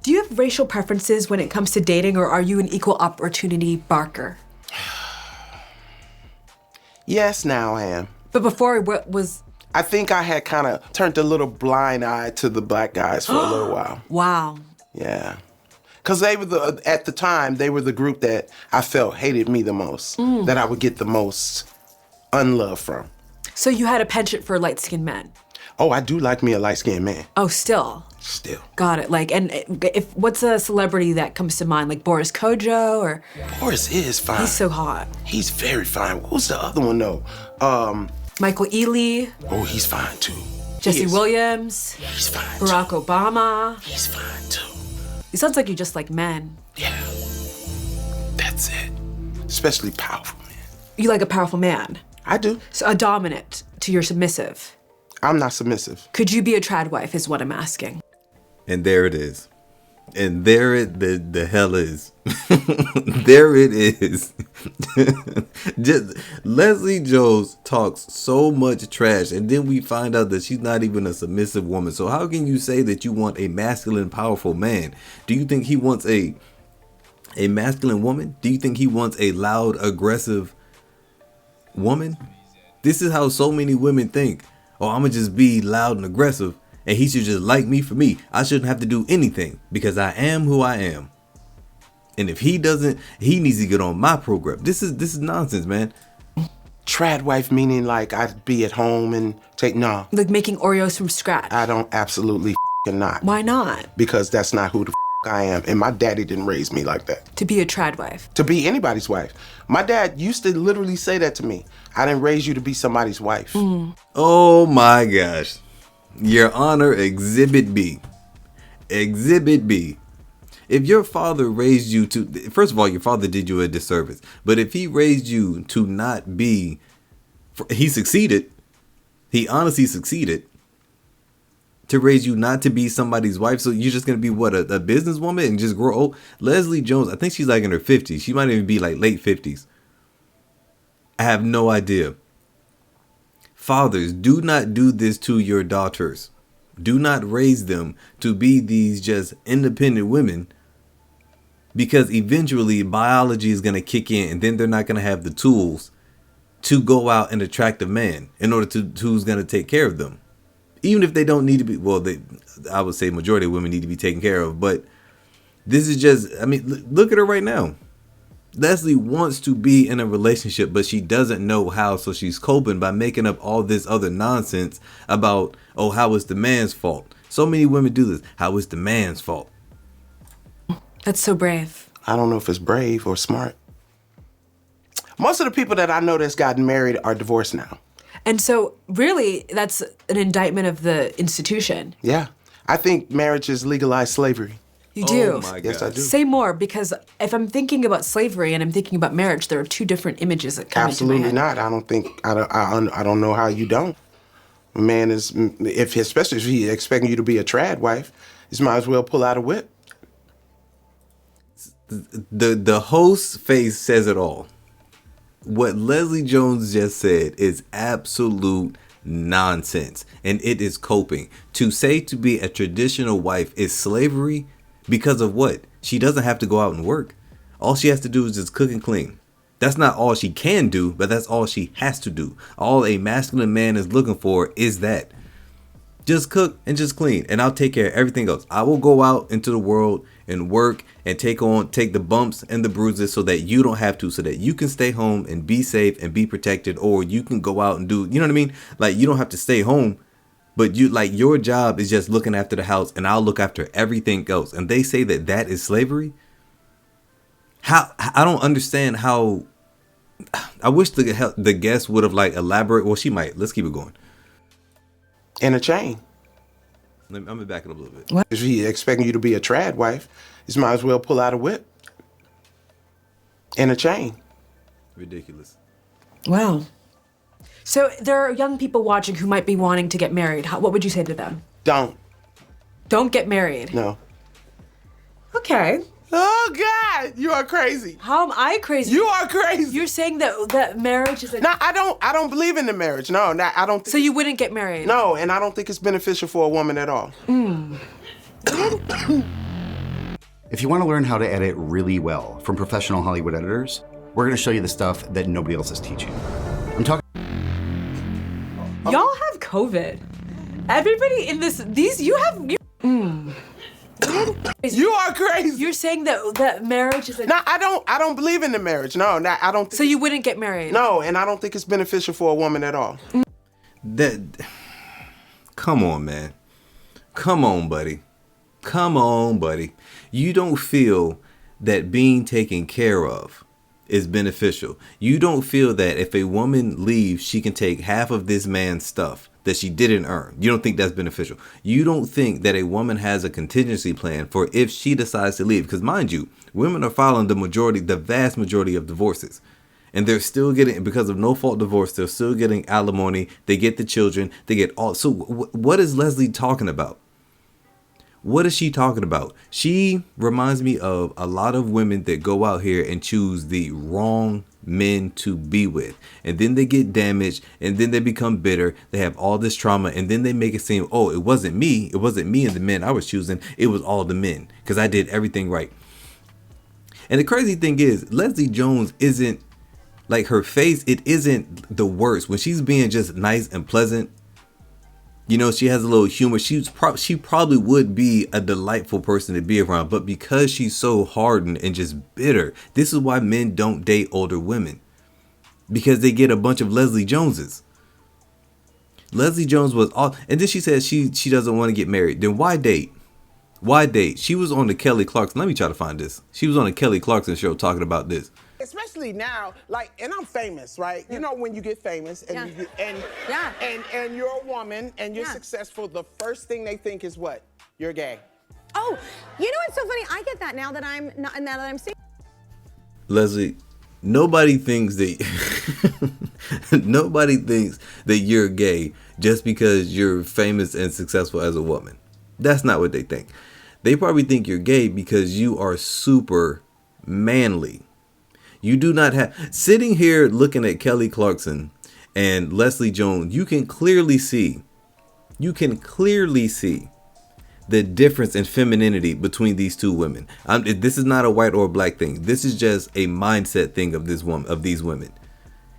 Do you have racial preferences when it comes to dating, or are you an equal opportunity barker? Yes, now I am. But before, what was... I think I had kind of turned a little blind eye to the black guys for a little while. Wow. Yeah. Because they were at the time, they were the group that I felt hated me the most, that I would get the most unlove from. So you had a penchant for light-skinned men? Oh, I do like me a light-skinned man. Oh, still? Still. Got it. Like, and if what's a celebrity that comes to mind? Like Boris Kodjoe or? Boris is fine. He's so hot. He's very fine. What was the other one though? Michael Ealy. Oh, he's fine too. Jesse Williams. He's fine. Barack Obama. He's fine too. It sounds like you just like men. Yeah. That's it. Especially powerful men. You like a powerful man? I do. So a dominant to your submissive. I'm not submissive. Could you be a trad wife is what I'm asking. And there it is. And there it the hell is. There it is. Just Leslie Jones talks so much trash, and then we find out that she's not even a submissive woman. So how can you say that you want a masculine, powerful man? Do you think he wants a masculine woman? Do you think he wants a loud, aggressive woman? This is how so many women think. Oh, I'm gonna just be loud and aggressive, and he should just like me for me. I shouldn't have to do anything because I am who I am. And if he doesn't, he needs to get on my program. This is nonsense, man. Trad wife meaning like I'd be at home and no. Like making Oreos from scratch. I don't absolutely not. Why not? Because that's not who the I am, and my daddy didn't raise me like that. To be a trad wife. To be anybody's wife. My dad used to literally say that to me. I didn't raise you to be somebody's wife. Oh my gosh. Your Honor, Exhibit B. Exhibit B. If your father raised you to, first of all, your father did you a disservice. But if he raised you to not be, he succeeded. He honestly succeeded. To raise you not to be somebody's wife. So you're just going to be what, a businesswoman and just grow old? Leslie Jones, I think she's like in her 50s. She might even be like late 50s. I have no idea. Fathers, do not do this to your daughters. Do not raise them to be these just independent women, because eventually biology is going to kick in, and then they're not going to have the tools to go out and attract a man in order to who's going to take care of them. Even if they don't need to be, well, I would say majority of women need to be taken care of. But this is just, I mean, look at her right now. Leslie wants to be in a relationship, but she doesn't know how. So she's coping by making up all this other nonsense about, oh, how it's the man's fault. So many women do this. How it's the man's fault. That's so brave. I don't know if it's brave or smart. Most of the people that I know that's gotten married are divorced now. And so really that's an indictment of the institution. Yeah. I think marriage is legalized slavery. You do? Oh my God. Yes, I do. Say more, because if I'm thinking about slavery and I'm thinking about marriage, there are two different images that come into my Absolutely head. not. I don't think, I don't know how you don't. A man is, especially if he's expecting you to be a trad wife, you might as well pull out a whip. The host's face says it all. What Leslie Jones just said is absolute nonsense, and it is coping. To say to be a traditional wife is slavery because of what? She doesn't have to go out and work. All she has to do is just cook and clean. That's not all she can do, but that's all she has to do. All a masculine man is looking for is that. Just cook and just clean, and I'll take care of everything else. I will go out into the world and work and take the bumps and the bruises so that you don't have to, so that you can stay home and be safe and be protected, or you can go out and do, you know what I mean? Like, you don't have to stay home, but you, like, your job is just looking after the house, and I'll look after everything else. And they say that that is slavery. How? I don't understand how. I wish the guest would have like elaborate. Well, she might. Let's keep it going. In a chain. I'm gonna back it up a little bit. What? If he's expecting you to be a trad wife, you might as well pull out a whip. In a chain. Ridiculous. Wow. So there are young people watching who might be wanting to get married. What would you say to them? Don't. Don't get married. No. Okay. Oh God, you are crazy. How am I crazy? You are crazy. You're saying that marriage is a... No, I don't believe in the marriage. No, I don't. So you wouldn't get married? No, and I don't think it's beneficial for a woman at all. If you want to learn how to edit really well from professional Hollywood editors, we're going to show you the stuff that nobody else is teaching. I'm talking. Y'all have COVID. Everybody in you have. You are crazy. You're saying that marriage is No, I don't believe in the marriage. No, I don't. So you wouldn't get married? No, and I don't think it's beneficial for a woman at all. Come on, man. Come on, buddy. Come on, buddy. You don't feel that being taken care of is beneficial. You don't feel that if a woman leaves, she can take half of this man's stuff that she didn't earn. You don't think that's beneficial. You don't think that a woman has a contingency plan for if she decides to leave. Because mind you, women are filing the vast majority of divorces. And they're still getting, because of no fault divorce, they're still getting alimony. They get the children. They get all. So what is Leslie talking about? What is she talking about? She reminds me of a lot of women that go out here and choose the wrong men to be with. And then they get damaged, and then they become bitter. They have all this trauma, and then they make it seem, oh, it wasn't me. It wasn't me and the men I was choosing. It was all the men because I did everything right. And the crazy thing is, Leslie Jones isn't like her face. It isn't the worst. When she's being just nice and pleasant, you know, she has a little humor. She probably would be a delightful person to be around. But because she's so hardened and just bitter, this is why men don't date older women. Because they get a bunch of Leslie Joneses. Leslie Jones was all. And then she says she doesn't want to get married. Then why date? Why date? She was on the Kelly Clarkson. Let me try to find this. She was on the Kelly Clarkson show talking about this. Especially now, like, and I'm famous, right? You know, when you get famous and and you're a woman and you're successful, the first thing they think is what? You're gay. Oh, you know what's so funny? I get that now that I'm not, now that I'm single. Leslie, nobody thinks that nobody thinks that you're gay just because you're famous and successful as a woman. That's not what they think. They probably think you're gay because you are super manly. You do not have, sitting here looking at Kelly Clarkson and Leslie Jones, you can clearly see the difference in femininity between these two women. This is not a white or black thing. This is just a mindset thing of these women.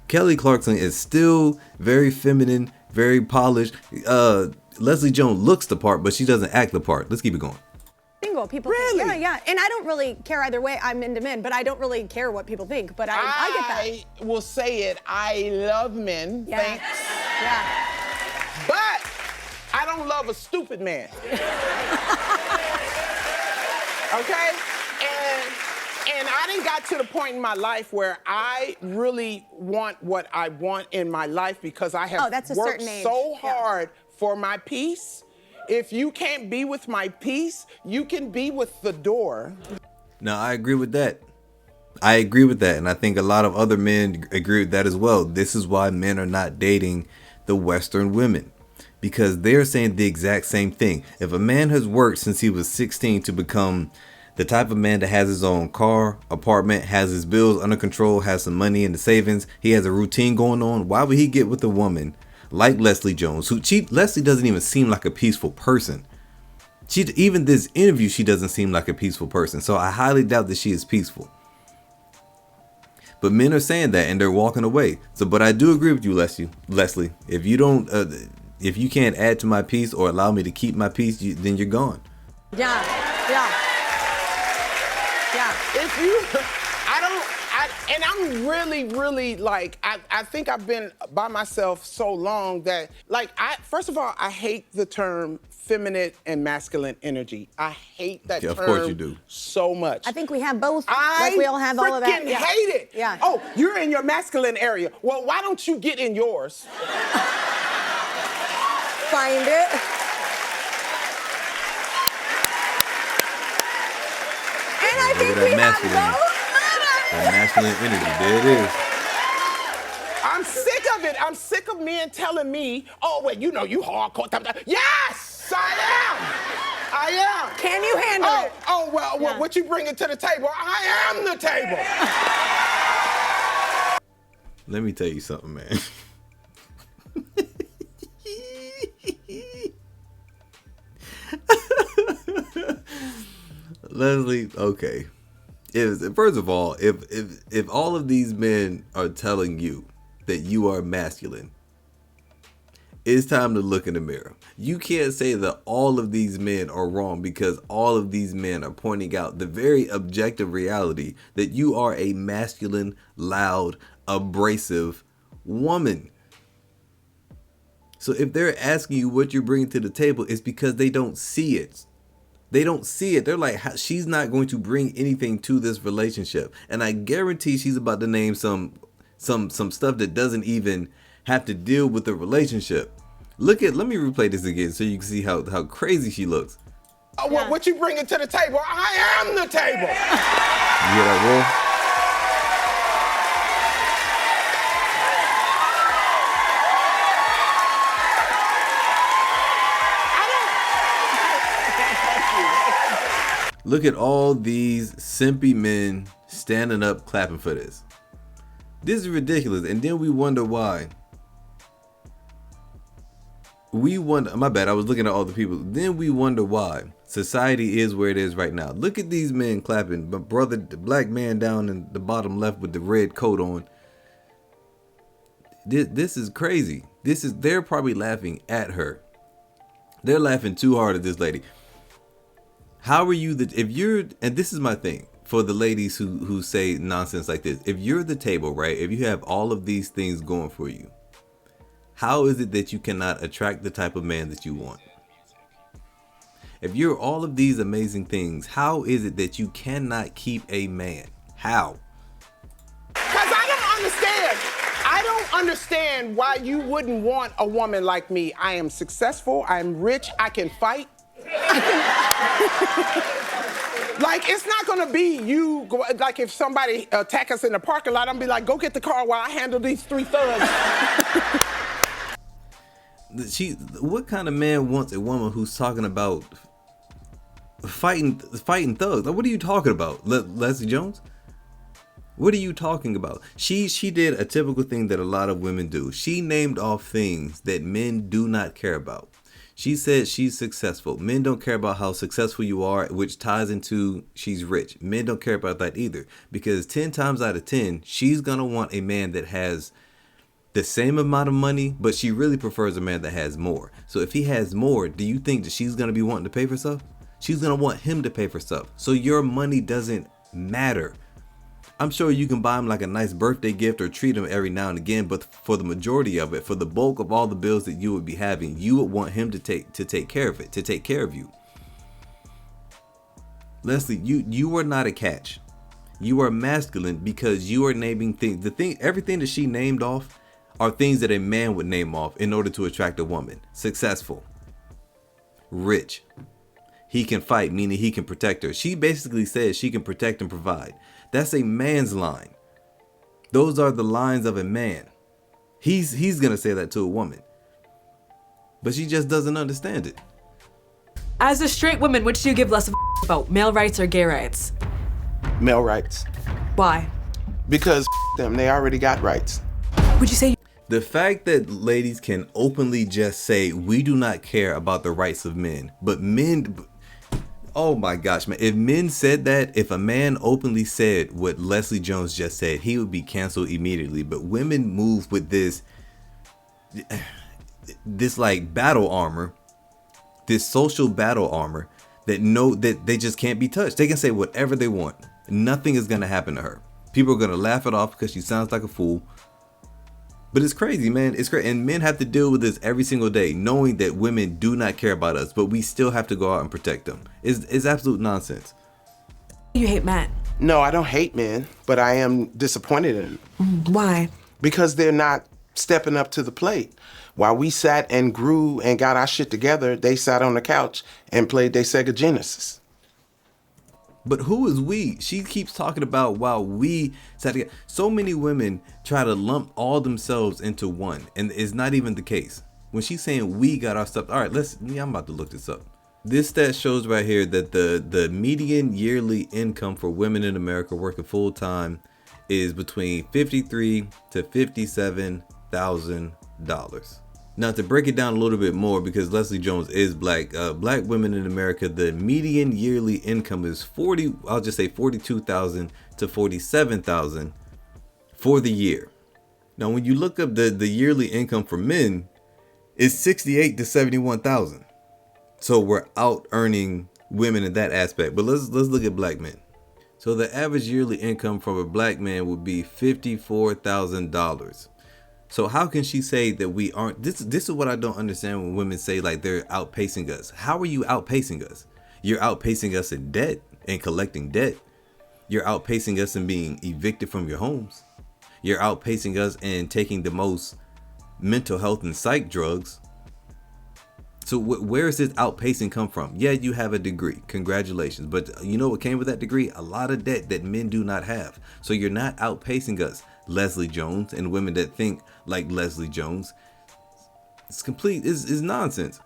Kelly Clarkson is still very feminine, very polished. Leslie Jones looks the part, but she doesn't act the part. Let's keep it going. Single people Really? think, yeah, and I don't really care either way. I'm into men, but I don't really care what people think. But I get that. I will say it. I love men. Yeah. Thanks. Yeah. But I don't love a stupid man. Okay? And I done got to the point in my life where I really want what I want in my life because I have that's a worked certain age. so hard for my peace. If you can't be with my peace, you can be with the door. Now, I agree with that. And I think a lot of other men agree with that as well. This is why men are not dating the Western women, because they're saying the exact same thing. If a man has worked since he was 16 to become the type of man that has his own car, apartment, has his bills under control, has some money in the savings, he has a routine going on, why would he get with a woman like Leslie Jones, Leslie doesn't even seem like a peaceful person. Even this interview, she doesn't seem like a peaceful person. So I highly doubt that she is peaceful. But men are saying that and they're walking away. So, but I do agree with you, Leslie. If you don't, if you can't add to my peace or allow me to keep my peace, then you're gone. Yeah. If you, and I'm really like, I think I've been by myself so long that, like, first of all, I hate the term feminine and masculine energy. I hate that term. Of course you do. So much. I think we have both. Like we all have all of that. I freaking hate it. Yeah. Oh, you're in your masculine area. Well, why don't you get in yours? Find it. And I think we have both. That masculine energy, there it is. I'm sick of it. I'm sick of men telling me, oh, well, you know, you hardcore. Yes, I am. Can you handle it? Oh, well, what you bringing to the table? I am the table. Let me tell you something, man. Leslie, okay. First of all, if all of these men are telling you that you are masculine, it's time to look in the mirror. You can't say that all of these men are wrong because all of these men are pointing out the very objective reality that you are a masculine, loud, abrasive woman. So if they're asking you what you're bringing to the table, it's because they don't see it. They don't see it. They're like, she's not going to bring anything to this relationship. And I guarantee she's about to name some stuff that doesn't even have to deal with the relationship. Let me replay this again so you can see how crazy she looks. What you bringing to the table? I am the table. You hear that roll? Look at all these simpy men standing up clapping for this. This is ridiculous. And then we wonder why. My bad, I was looking at all the people. Then we wonder why society is where it is right now. Look at these men clapping. My brother, the black man down in the bottom left with the red coat on. This is crazy. They're probably laughing at her. They're laughing too hard at this lady. How are you and this is my thing for the ladies who say nonsense like this. If you're the table, right? If you have all of these things going for you, how is it that you cannot attract the type of man that you want? If you're all of these amazing things, how is it that you cannot keep a man? How? Because I don't understand why you wouldn't want a woman like me. I am successful, I'm rich, I can fight. Like, it's not gonna be you, like if somebody attack us in the parking lot, I'm gonna be like, go get the car while I handle these 3 thugs. What kind of man wants a woman who's talking about fighting thugs? Like, what are you talking about, Leslie Jones? What are you talking about? She did a typical thing that a lot of women do. She named off things that men do not care about. She said she's successful. Men don't care about how successful you are, which ties into she's rich. Men don't care about that either, because 10 times out of 10, she's going to want a man that has the same amount of money, but she really prefers a man that has more. So if he has more, do you think that she's going to be wanting to pay for stuff? She's going to want him to pay for stuff. So your money doesn't matter. I'm sure you can buy him like a nice birthday gift or treat him every now and again, but for the majority of it, for the bulk of all the bills that you would be having, you would want him to take care of it, to take care of you. Leslie, you are not a catch. You are masculine because you are naming things. Everything that she named off are things that a man would name off in order to attract a woman. Successful, rich, he can fight, meaning he can protect her. She basically says she can protect and provide. That's a man's line. Those are the lines of a man. He's gonna say that to a woman, but she just doesn't understand it. As a straight woman, which do you give less of a about, male rights or gay rights? Male rights. Why? Because them, they already got rights. Would you say The fact that ladies can openly just say we do not care about the rights of men, but men, oh my gosh, man, if men said that, if a man openly said what Leslie Jones just said, he would be canceled immediately. But women move with this like battle armor, this social battle armor that know that they just can't be touched. They can say whatever they want. Nothing is going to happen to her. People are going to laugh it off because she sounds like a fool. But it's crazy, man. It's crazy. And men have to deal with this every single day, knowing that women do not care about us, but we still have to go out and protect them. It's absolute nonsense. you hate men? No, I don't hate men, but I am disappointed in them. Why? Because they're not stepping up to the plate. While we sat and grew and got our shit together, they sat on the couch and played their Sega Genesis. But who is we? She keeps talking about while we sat together. So many women try to lump all themselves into one, and it's not even the case. When she's saying we got our stuff, all right, I'm about to look this up. This stat shows right here that the median yearly income for women in America working full time is between $53,000 to $57,000. Now, to break it down a little bit more, because Leslie Jones is black, black women in America, the median yearly income is I'll just say 42,000 to 47,000 for the year. Now, when you look up the yearly income for men, it's 68 to 71,000. So we're out earning women in that aspect. But let's look at black men. So the average yearly income from a black man would be $54,000. So how can she say that we aren't? This is what I don't understand when women say like they're outpacing us. How are you outpacing us? You're outpacing us in debt and collecting debt. You're outpacing us in being evicted from your homes. You're outpacing us in taking the most mental health and psych drugs. So where is this outpacing come from? Yeah, you have a degree. Congratulations. But you know what came with that degree? A lot of debt that men do not have. So you're not outpacing us, Leslie Jones, and women that think like Leslie Jones. It's nonsense.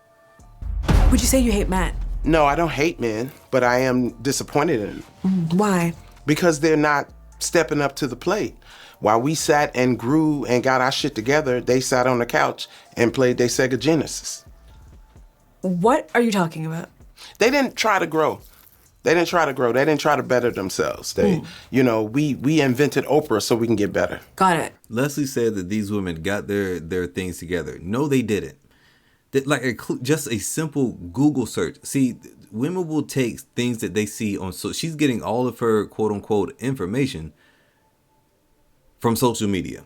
Would you say you hate men? No, I don't hate men, but I am disappointed in them. Why? Because they're not stepping up to the plate. While we sat and grew and got our shit together, they sat on the couch and played their Sega Genesis. What are you talking about? They didn't try to grow. They didn't try to better themselves. You know, we invented Oprah so we can get better. Got it. Leslie said that these women got their things together. No, they didn't. Just a simple Google search. See, women will take things that they see on, so she's getting all of her quote unquote information from social media.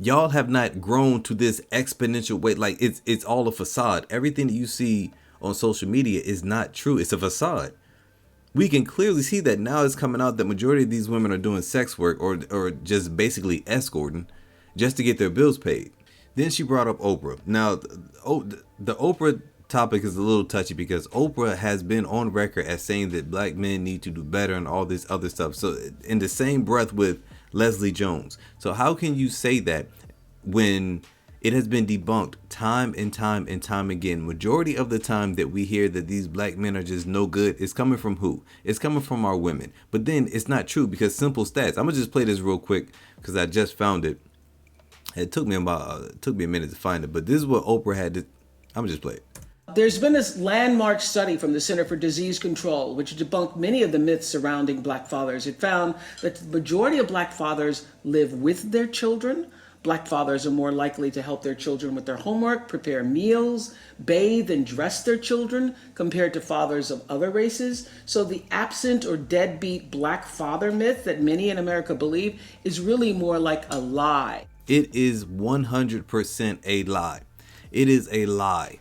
Y'all have not grown to this exponential way. Like it's all a facade. Everything that you see on social media is not true. It's a facade. We can clearly see that now. It's coming out that majority of these women are doing sex work or just basically escorting just to get their bills paid. Then she brought up Oprah. Now, the Oprah topic is a little touchy because Oprah has been on record as saying that black men need to do better and all this other stuff. So in the same breath with Leslie Jones. So how can you say that when it has been debunked time and time and time again? Majority of the time that we hear that these black men are just no good, it's coming from who? It's coming from our women. But then it's not true because simple stats. I'm gonna just play this real quick because I just found it. It took me a minute to find it, but this is what Oprah had. I'm gonna just play it. There's been this landmark study from the Center for Disease Control, which debunked many of the myths surrounding black fathers. It found that the majority of black fathers live with their children. Black fathers are more likely to help their children with their homework, prepare meals, bathe and dress their children compared to fathers of other races. So the absent or deadbeat black father myth that many in America believe is really more like a lie. It is 100% a lie. It is a lie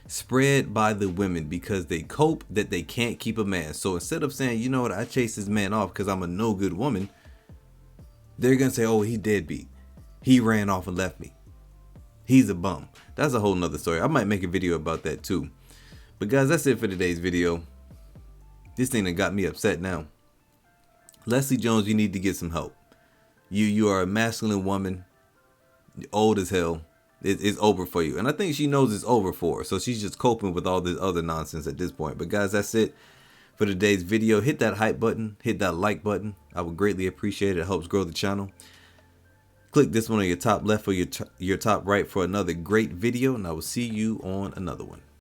spread by the women because they cope that they can't keep a man. So instead of saying, you know what, I chased this man off because I'm a no good woman, they're gonna say, oh, he deadbeat. He ran off and left me. He's a bum. That's a whole nother story. I might make a video about that too. But guys, that's it for today's video. This thing that got me upset now. Leslie Jones, you need to get some help. You are a masculine woman, old as hell. It's over for you. And I think she knows it's over for her. So she's just coping with all this other nonsense at this point. But guys, that's it for today's video. Hit that hype button. Hit that like button. I would greatly appreciate it. It helps grow the channel. Click this one on your top left or your top right for another great video. And I will see you on another one.